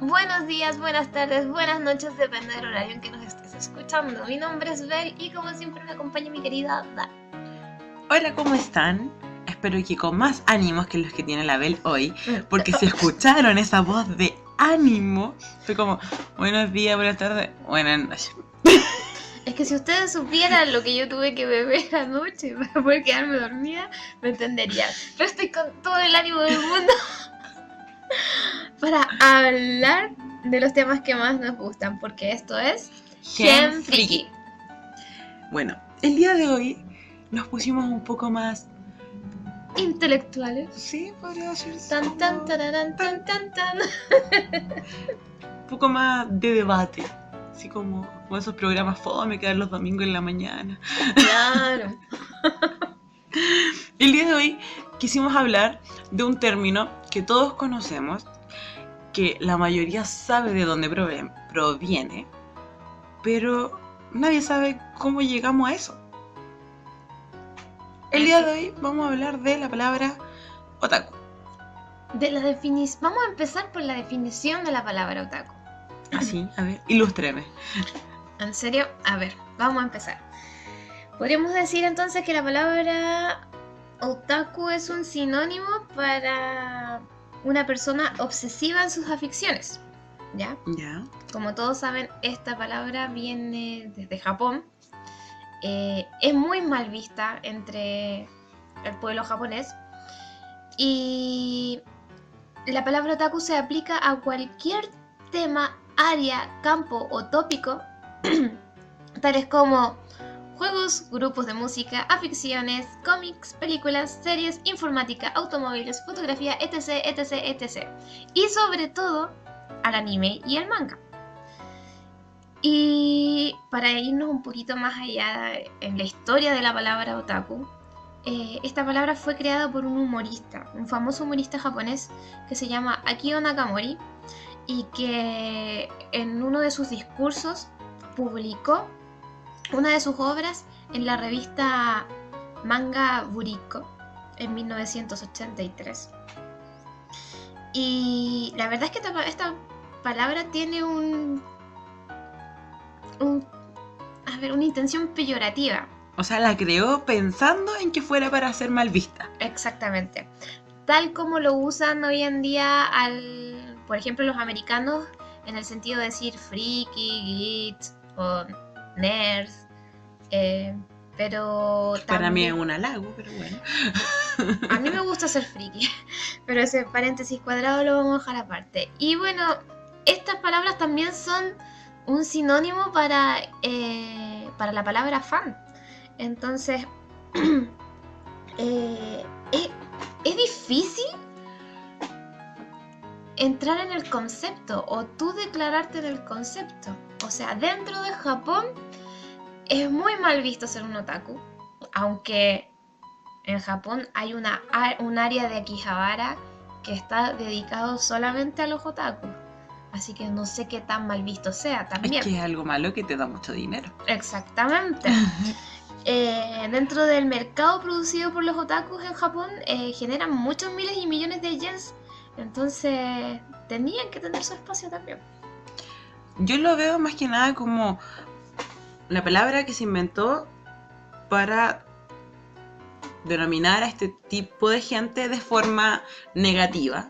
Buenos días, buenas tardes, buenas noches, depende del horario en que nos estés escuchando. Mi nombre es Bel y como siempre me acompaña mi querida Dan. Hola, ¿cómo están? Espero que con más ánimos que los que tiene la Bel hoy, porque si escucharon esa voz de ánimo, fue como, buenos días, buenas tardes, buenas noches. Es que si ustedes supieran lo que yo tuve que beber anoche para poder quedarme dormida, me entenderían. Pero estoy con todo el ánimo del mundo para hablar de los temas que más nos gustan, porque esto es Gen Friki. Bueno, el día de hoy nos pusimos un poco más intelectuales. Sí, podría decirse. Tan tan tararán, tan tan tan. Un poco más de debate. Así como esos programas fome que dan los domingos en la mañana. Claro. El día de hoy quisimos hablar de un término que todos conocemos, que la mayoría sabe de dónde proviene, pero nadie sabe cómo llegamos a eso. El día de hoy vamos a hablar de la palabra otaku. Vamos a empezar por la definición de la palabra otaku. Así, a ver, ilústreme. ¿En serio? A ver, vamos a empezar. Podríamos decir entonces que la palabra otaku es un sinónimo para una persona obsesiva en sus aficiones. ¿Ya? Ya. Como todos saben, esta palabra viene desde Japón. Es muy mal vista entre el pueblo japonés. Y la palabra otaku se aplica a cualquier tema, área, campo o tópico, tales como juegos, grupos de música, aficiones, cómics, películas, series, informática, automóviles, fotografía, etc, etc, etc. Y sobre todo al anime y al manga. Y para irnos un poquito más allá en la historia de la palabra otaku, esta palabra fue creada por un humorista, un famoso humorista japonés que se llama Akio Nakamori, y que en uno de sus discursos publicó una de sus obras en la revista Manga Buriko en 1983. Y la verdad es que esta palabra tiene una intención peyorativa. O sea, la creó pensando en que fuera para ser mal vista. Exactamente. Tal como lo usan hoy en día, por ejemplo, los americanos, en el sentido de decir friki, geek o nerd. Pero para también, mí es un halago, pero bueno. A mí me gusta ser friki, pero ese paréntesis cuadrado lo vamos a dejar aparte. Y bueno, estas palabras también son un sinónimo para la palabra fan. Entonces, es difícil entrar en el concepto o tú declararte en el concepto. O sea, dentro de Japón es muy mal visto ser un otaku, aunque en Japón hay un área de Akihabara que está dedicado solamente a los otakus. Así que no sé qué tan mal visto sea también. Es que es algo malo que te da mucho dinero. Exactamente. Dentro del mercado producido por los otakus en Japón, generan muchos miles y millones de yens. Entonces, tenían que tener su espacio también. Yo lo veo más que nada como la palabra que se inventó para denominar a este tipo de gente de forma negativa,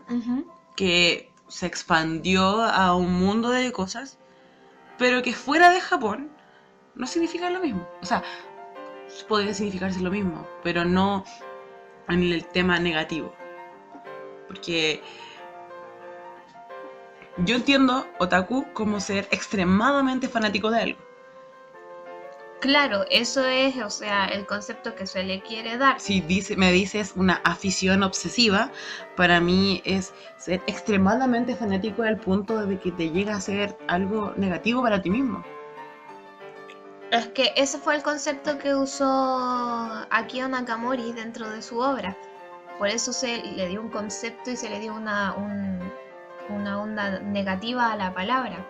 que se expandió a un mundo de cosas, pero que fuera de Japón no significa lo mismo. O sea, podría significarse lo mismo, pero no en el tema negativo. Porque yo entiendo otaku como ser extremadamente fanático de algo. Claro, eso es, o sea, el concepto que se le quiere dar. Si me dices una afición obsesiva, para mí es ser extremadamente fanático al punto de que te llega a ser algo negativo para ti mismo. Es que ese fue el concepto que usó Akio Nakamori dentro de su obra. Por eso se le dio un concepto y se le dio una onda negativa a la palabra,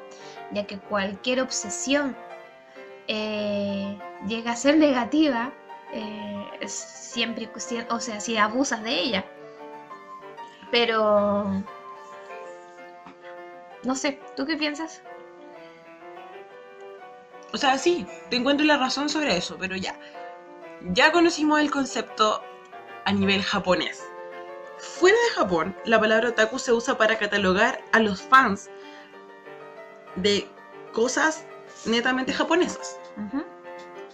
ya que cualquier obsesión llega a ser negativa siempre, o sea, si abusas de ella. Pero No sé, ¿tú qué piensas? O sea, sí, te encuentro la razón sobre eso, pero ya conocimos el concepto a nivel japonés. Fuera de Japón, la palabra otaku se usa para catalogar a los fans de cosas netamente japonesas. Ujú.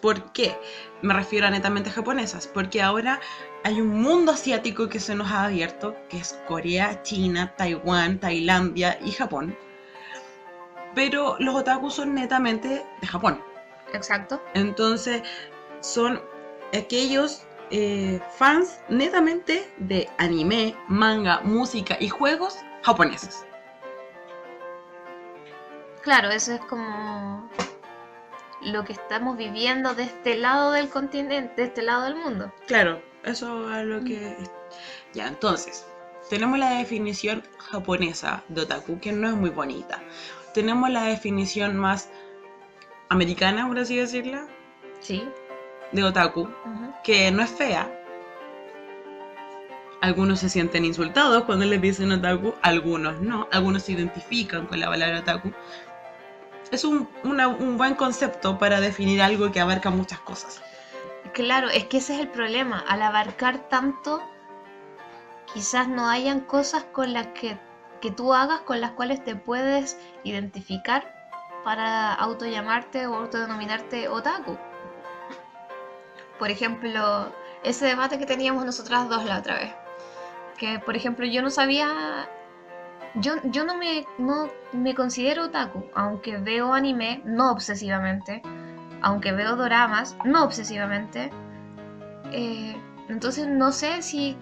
¿Por qué me refiero a netamente japonesas? Porque ahora hay un mundo asiático que se nos ha abierto, que es Corea, China, Taiwán, Tailandia y Japón. Pero los otakus son netamente de Japón. Exacto. Entonces, son aquellos fans netamente de anime, manga, música y juegos japoneses. Claro, eso es como lo que estamos viviendo de este lado del continente, de este lado del mundo. Claro, eso es lo que... Ya, entonces, tenemos la definición japonesa de otaku, que no es muy bonita. Tenemos la definición más americana, por así decirla, Sí. de otaku, Ujú. que no es fea. Algunos se sienten insultados cuando les dicen otaku, algunos no, algunos se identifican con la palabra otaku. Es un buen concepto para definir algo que abarca muchas cosas. Claro, es que ese es el problema. Al abarcar tanto, quizás no hayan cosas con las que tú hagas con las cuales te puedes identificar para autollamarte o autodenominarte otaku. Por ejemplo, ese debate que teníamos nosotras dos la otra vez. Que, por ejemplo, yo no sabía... Yo no me considero otaku, aunque veo anime, no obsesivamente, aunque veo doramas, no obsesivamente. Entonces no sé si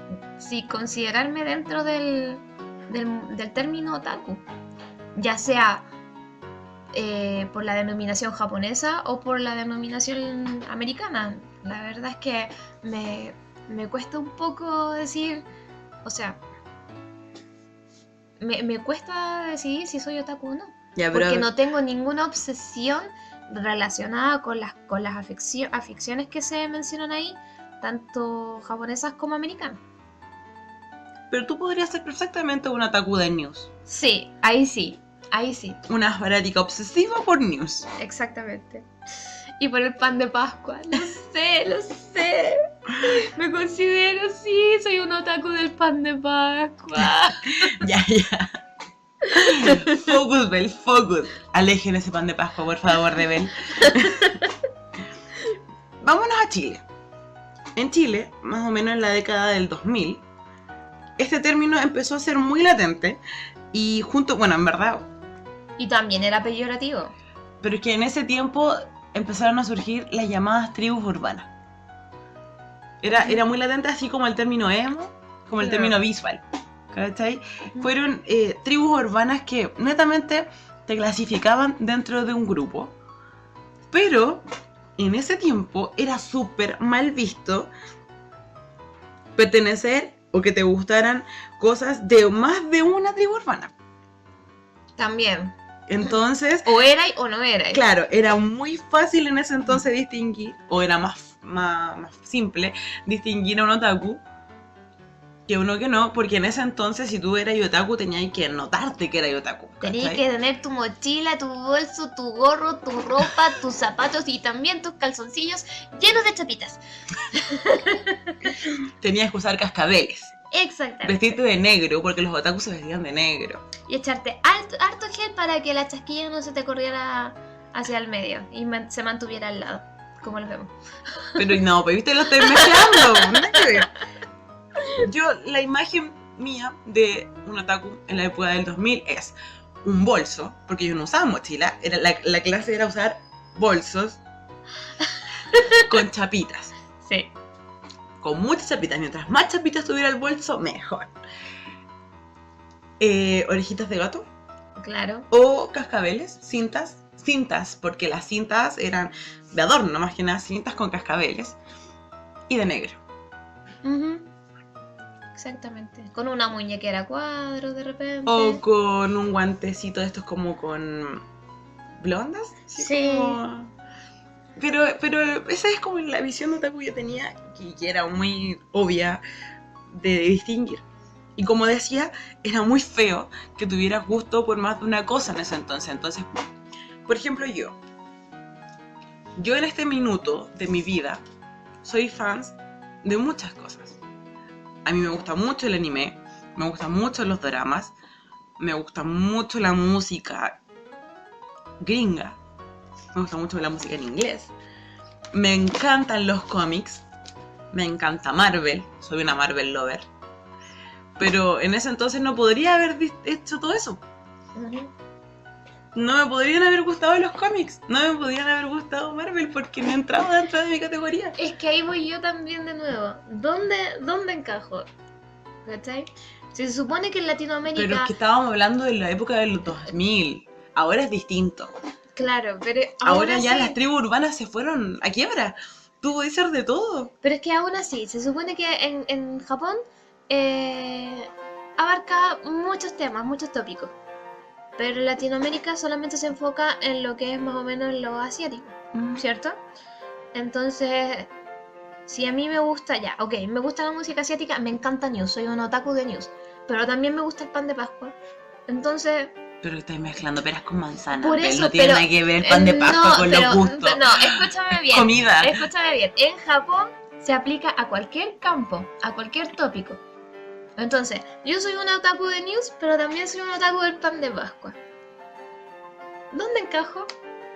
considerarme dentro del término otaku, ya sea por la denominación japonesa o por la denominación americana. La verdad es que me cuesta un poco decir, o sea, me cuesta decidir si soy otaku o no. Ya, Porque no tengo ninguna obsesión relacionada con las aficiones que se mencionan ahí, tanto japonesas como americanas. Pero tú podrías ser perfectamente una otaku de news. Sí, ahí sí, ahí sí, Una fanática obsesiva por news. exactamente. Y por el pan de Pascua, lo sé. Me considero, sí, soy un otaku del pan de Pascua. Ya. Focus, Bel, focus. Alejen ese pan de Pascua, por favor, de Bel. Vámonos a Chile. En Chile, más o menos en la década del 2000, este término empezó a ser muy latente y bueno, en verdad, Y también era peyorativo. pero es que en ese tiempo empezaron a surgir las llamadas tribus urbanas. Era muy latente, así como el término emo, como el término visual. ¿Cachai? Fueron tribus urbanas que netamente te clasificaban dentro de un grupo. Pero en ese tiempo era súper mal visto pertenecer o que te gustaran cosas de más de una tribu urbana. También. Entonces, O era o no era. claro, era muy fácil en ese entonces distinguir, o era más simple distinguir a un otaku que uno que no, porque en ese entonces si tú eras otaku tenías que notarte que eras otaku. Tenías que tener tu mochila, tu bolso, tu gorro, tu ropa, tus zapatos y también tus calzoncillos llenos de chapitas. Tenías que usar cascabeles, Exactamente. vestirte de negro, porque los otakus se vestían de negro. Y echarte harto gel para que la chasquilla no se te corriera hacia el medio y se mantuviera al lado, como los vemos. Pero no, pues viste, lo estoy mezclando. Nada que ver. Yo, la imagen mía de un otaku en la época del 2000 es un bolso, porque yo no usaba mochila, la clase era usar bolsos con chapitas. Sí. Con muchas chapitas, mientras más chapitas tuviera el bolso, mejor. Orejitas de gato. Claro. O cascabeles, cintas, porque las cintas eran de adorno, más que nada, cintas con cascabeles. Y de negro. Exactamente. Con una muñequera a cuadros de repente. O con un guantecito de estos como con blondas. Sí. Como... Pero esa es como la visión de otaku que yo tenía, que era muy obvia de distinguir. Y como decía, era muy feo que tuvieras gusto por más de una cosa en ese entonces. Entonces, por ejemplo, yo en este minuto de mi vida soy fan de muchas cosas. A mí me gusta mucho el anime, me gustan mucho los dramas, me gusta mucho la música gringa, me gusta mucho la música en inglés, me encantan los cómics, me encanta Marvel, soy una Marvel lover, pero en ese entonces no podría haber hecho todo eso. Ujú. No me podrían haber gustado los cómics, no me podrían haber gustado Marvel porque no entraba dentro de mi categoría. Es que ahí voy yo también de nuevo. ¿Dónde encajo? ¿Cachai? Si se supone que en Latinoamérica... Pero es que estábamos hablando de la época de los 2000, ahora es distinto. Claro, pero Ahora ya así- las tribus urbanas se fueron a quiebra. Tú podés ser de todo. Pero es que aún así, se supone que en Japón abarca muchos temas, muchos tópicos. Pero en Latinoamérica solamente se enfoca en lo que es más o menos lo asiático, ¿cierto? Entonces, si a mí me gusta, ya, ok, me gusta la música asiática, me encanta News, soy un otaku de News. Pero también me gusta el pan de Pascua. Entonces, Pero estás mezclando peras con manzanas. por Bel, eso, no tiene pero... nada que ver el pan de Pascua no, con pero, los gustos. no, escúchame bien. Comida. Escúchame bien, en Japón se aplica a cualquier campo, a cualquier tópico. Entonces, yo soy un otaku de News, pero también soy un otaku del pan de Pascua. ¿Dónde encajo?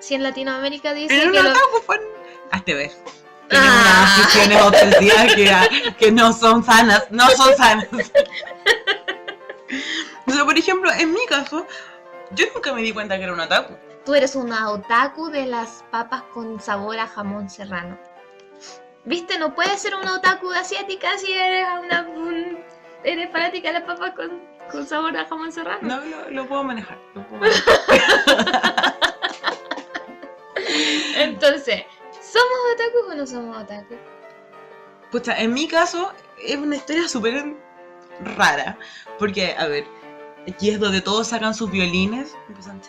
Si en Latinoamérica dice Pero que no lo... otaku, pues. Hazte ver. Tienes Ah. unas aficiones obsesivas que no son sanas. No son sanas. O sea, por ejemplo, en mi caso, yo nunca me di cuenta que era un otaku. Tú eres una otaku de las papas con sabor a jamón serrano. ¿Viste? No puedes ser una otaku asiática si eres eres fanática de las papas con sabor a jamón serrano. No, lo puedo manejar. Lo puedo manejar. Entonces, ¿somos otakus o no somos otakus? Pucha, en mi caso es una historia súper rara. Porque, a ver, aquí es donde todos sacan sus violines. Empiezan.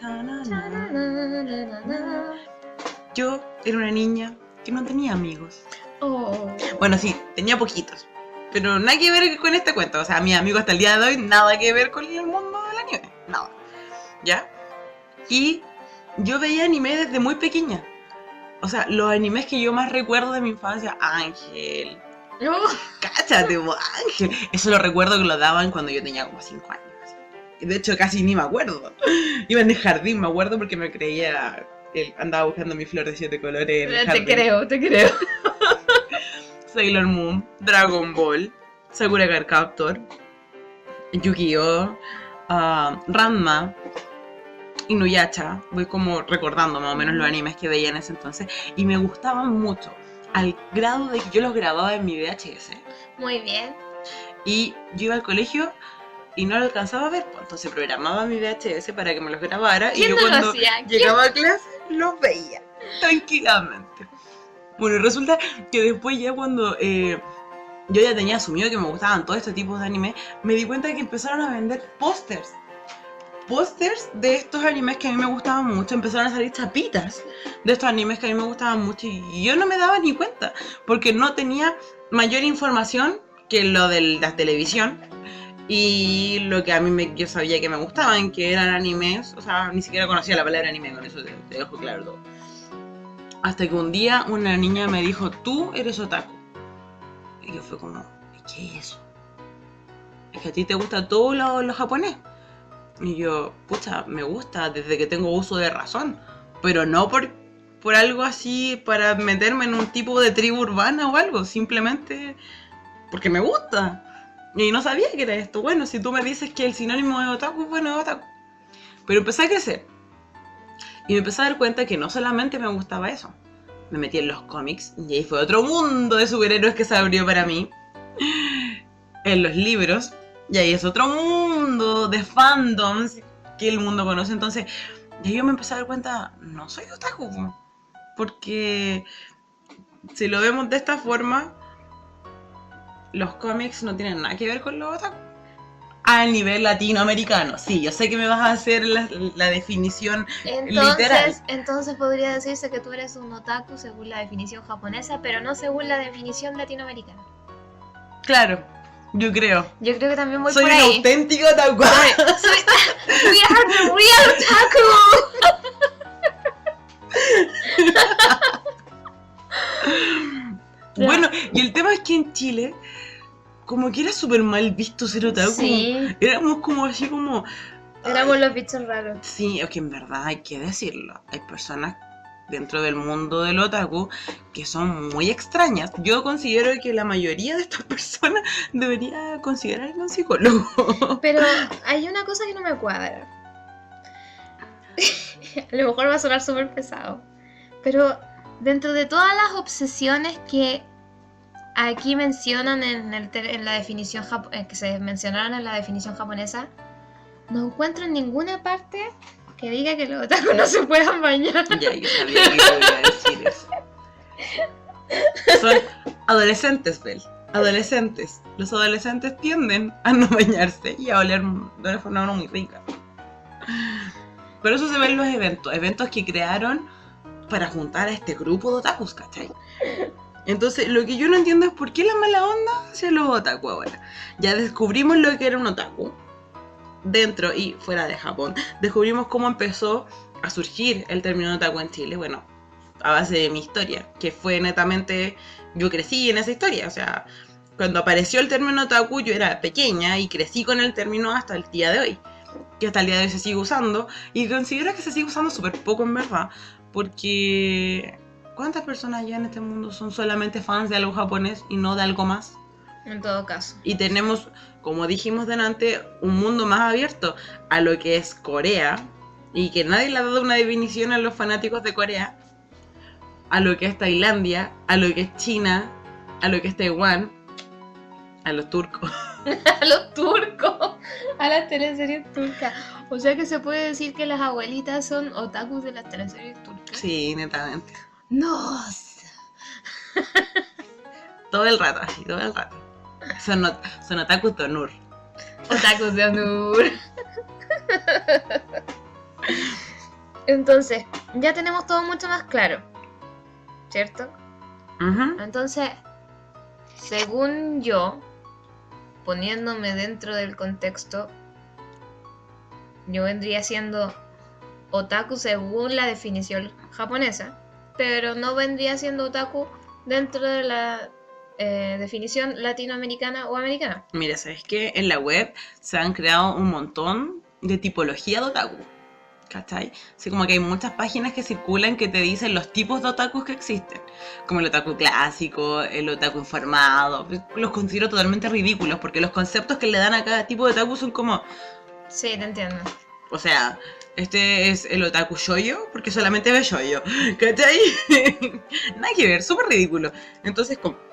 Yo era una niña que no tenía amigos. Oh. Bueno, sí, tenía poquitos. Pero nada que ver con este cuento. O sea, mis amigos hasta el día de hoy, nada que ver con el mundo del anime. Nada. ¿Ya? Y yo veía anime desde muy pequeña. O sea, los animes que yo más recuerdo de mi infancia, Ángel. Cáchate, bo, Ángel. Eso lo recuerdo que lo daban cuando yo tenía como 5 años. De hecho, casi ni me acuerdo. Iba en el jardín, me acuerdo, porque me creía... Andaba buscando mi flor de 7 colores en el jardín. Te creo. Sailor Moon, Dragon Ball, Sakura Card Captor, Yu-Gi-Oh, Ranma, Inuyasha. Voy como recordando más o menos los animes que veía en ese entonces y me gustaban mucho, al grado de que yo los grababa en mi VHS. Muy bien. Y yo iba al colegio y no lo alcanzaba a ver, pues entonces programaba mi VHS para que me los grabara y ¿Quién yo no lo cuando hacía? llegaba a clase los veía tranquilamente. Bueno, y resulta que después ya cuando yo ya tenía asumido que me gustaban todos estos tipos de anime, me di cuenta de que empezaron a vender pósters. Pósters de estos animes que a mí me gustaban mucho, empezaron a salir chapitas de estos animes que a mí me gustaban mucho y yo no me daba ni cuenta, porque no tenía mayor información que lo de la televisión y lo que a mí yo sabía que me gustaban, que eran animes. O sea, ni siquiera conocía la palabra anime, con eso te dejo claro todo. Hasta que un día una niña me dijo, tú eres otaku. Y yo fue como, ¿qué es eso? Es que a ti te gusta todo lo japonés. Y yo, pucha, me gusta desde que tengo uso de razón. Pero no por algo así para meterme en un tipo de tribu urbana o algo. Simplemente porque me gusta. Y no sabía que era esto. Bueno, si tú me dices que el sinónimo de otaku, bueno, es otaku. Pero empecé a crecer. Y me empecé a dar cuenta que no solamente me gustaba eso. Me metí en los cómics y ahí fue otro mundo de superhéroes que se abrió para mí. En los libros. Y ahí es otro mundo de fandoms que el mundo conoce. Entonces, y yo me empecé a dar cuenta, no soy otaku. Porque si lo vemos de esta forma, los cómics no tienen nada que ver con los otaku. A nivel latinoamericano. Sí, yo sé que me vas a hacer la definición literal. Entonces podría decirse que tú eres un otaku según la definición japonesa, pero no según la definición latinoamericana. Claro, Yo creo. Yo creo que también voy Soy por un ahí. auténtico otaku. We are the real otaku. Bueno, y el tema es que en Chile, como que era súper mal visto ser otaku. Sí. Éramos como así como... Éramos los bichos raros. Sí, es que en verdad hay que decirlo. Hay personas dentro del mundo del otaku que son muy extrañas. Yo considero que la mayoría de estas personas debería considerar un psicólogo. Pero hay una cosa que no me cuadra. A lo mejor va a sonar súper pesado. Pero dentro de todas las obsesiones que aquí mencionan en la definición que se mencionaron en la definición japonesa, no encuentro en ninguna parte que diga que los otakus no se puedan bañar. Ya, yo sabía que iba a decir eso. Son adolescentes, Bel. Adolescentes. Los adolescentes tienden a no bañarse y a oler de una forma no muy rica. Pero eso se ve en los eventos que crearon para juntar a este grupo de otakus, ¿cachai? Entonces, lo que yo no entiendo es por qué la mala onda hacia los otaku ahora. Ya descubrimos lo que era un otaku dentro y fuera de Japón. Descubrimos cómo empezó a surgir el término otaku en Chile. Bueno, a base de mi historia, que fue netamente... Yo crecí en esa historia, o sea, cuando apareció el término otaku yo era pequeña y crecí con el término hasta el día de hoy. Que hasta el día de hoy se sigue usando y considero que se sigue usando súper poco en verdad, porque ¿cuántas personas ya en este mundo son solamente fans de algo japonés y no de algo más? En todo caso. Y tenemos, como dijimos delante, un mundo más abierto a lo que es Corea, y que nadie le ha dado una definición a los fanáticos de Corea, a lo que es Tailandia, a lo que es China, a lo que es Taiwán, a los turcos. A los turcos, a las teleseries turcas. O sea que se puede decir que las abuelitas son otakus de las teleseries turcas. Sí, netamente. No. Todo el rato, así, todo el rato. Son otakus de honor. Otakus de honor. Entonces, ya tenemos todo mucho más claro, ¿cierto? Uh-huh. Entonces, según yo, poniéndome dentro del contexto, yo vendría siendo otaku según la definición japonesa, pero no vendría siendo otaku dentro de la definición latinoamericana o americana. Mira, ¿sabes qué? En la web se han creado un montón de tipología de otaku, ¿cachai? Así como que hay muchas páginas que circulan que te dicen los tipos de otakus que existen, como el otaku clásico, el otaku informado. Los considero totalmente ridículos porque los conceptos que le dan a cada tipo de otaku son como... Sí, te entiendo. O sea, este es el otaku shoujo porque solamente ve shoujo, ¿cachai? Nada que ver, súper ridículo. Entonces, como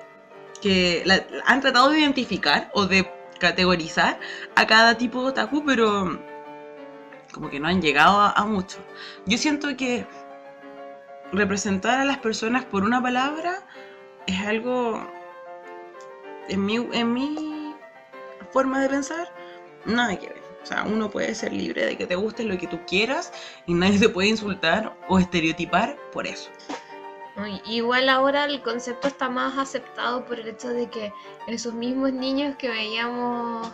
que han tratado de identificar o de categorizar a cada tipo de otaku, pero como que no han llegado a mucho. Yo siento que representar a las personas por una palabra es algo, en mi forma de pensar, nada que ver. O sea, uno puede ser libre de que te guste lo que tú quieras y nadie te puede insultar o estereotipar por eso. Igual ahora el concepto está más aceptado por el hecho de que esos mismos niños que veíamos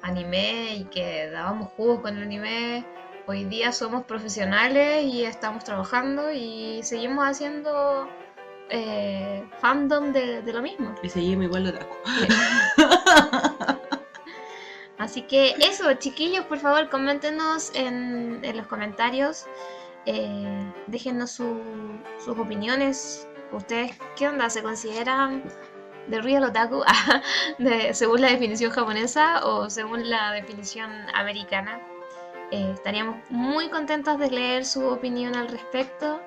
anime y que dábamos jugos con el anime, hoy día somos profesionales y estamos trabajando y seguimos haciendo fandom de lo mismo. Y seguimos igual de otaku. Así que eso, chiquillos, por favor, coméntenos en los comentarios. Déjennos sus opiniones. ¿Ustedes qué onda? ¿Se consideran de real otaku según la definición japonesa o según la definición americana? Estaríamos muy contentos de leer su opinión al respecto.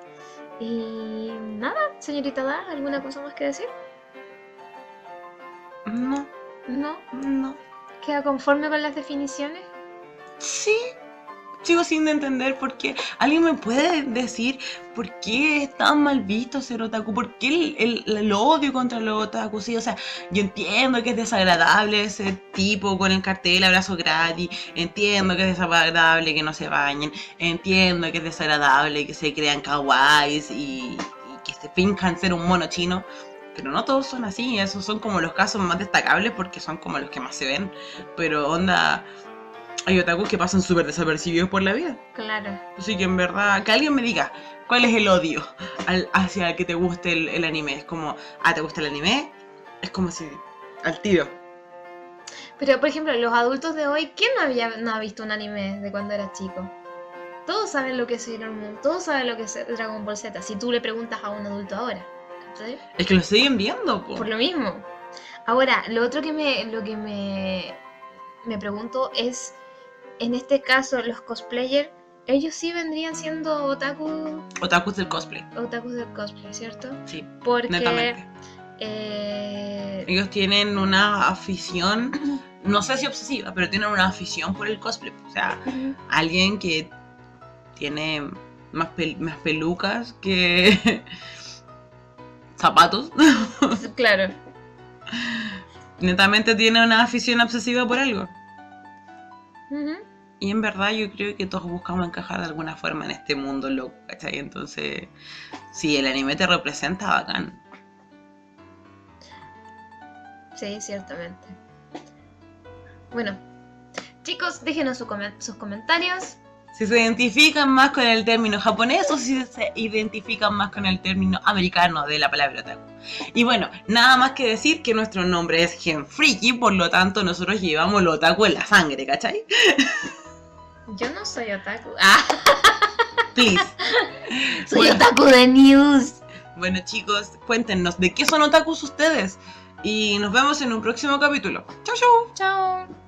Y nada, señorita Da, ¿alguna cosa más que decir? No. ¿Queda conforme con las definiciones? Sí. Sigo sin entender por qué. ¿Alguien me puede decir por qué es tan mal visto ser otaku? ¿Por qué el odio contra los otaku? Sí, o sea, yo entiendo que es desagradable ser tipo con el cartel abrazo gratis. Entiendo que es desagradable que no se bañen. Entiendo que es desagradable que se crean kawaiis y que se finjan ser un mono chino. Pero no todos son así, esos son como los casos más destacables porque son como los que más se ven. Pero onda, hay otakus que pasan súper desapercibidos por la vida. Claro. Así que en verdad, que alguien me diga, ¿cuál es el odio hacia el que te guste el anime? Es como, ¿te gusta el anime? Es como si, al tiro. Pero, por ejemplo, los adultos de hoy, ¿quién no ha visto un anime de cuando era chico? Todos saben lo que es Sailor Moon, todos saben lo que es Dragon Ball Z, si tú le preguntas a un adulto ahora. ¿Cachai? Es que lo siguen viendo, po. Por lo mismo. Ahora, lo otro que me pregunto es, en este caso, los cosplayers, ellos sí vendrían siendo Otakus del cosplay. otakus del cosplay, ¿cierto? Sí, Porque netamente. Ellos tienen una afición, no sé si obsesiva, pero tienen una afición por el cosplay. O sea, alguien que tiene más pelucas que zapatos. Claro. Netamente tiene una afición obsesiva por algo. Ujú. Y en verdad yo creo que todos buscamos encajar de alguna forma en este mundo loco, ¿cachai? Entonces, si el anime te representa, bacán. Sí, ciertamente. Bueno, chicos, déjenos sus comentarios. Si se identifican más con el término japonés o si se identifican más con el término americano de la palabra otaku. Y bueno, nada más que decir que nuestro nombre es Genfriki, por lo tanto nosotros llevamos el otaku en la sangre, ¿cachai? Yo no soy otaku. Please. Soy otaku de news. Bueno chicos, cuéntenos de qué son otakus ustedes. Y nos vemos en un próximo capítulo. Chau, chau. Chao.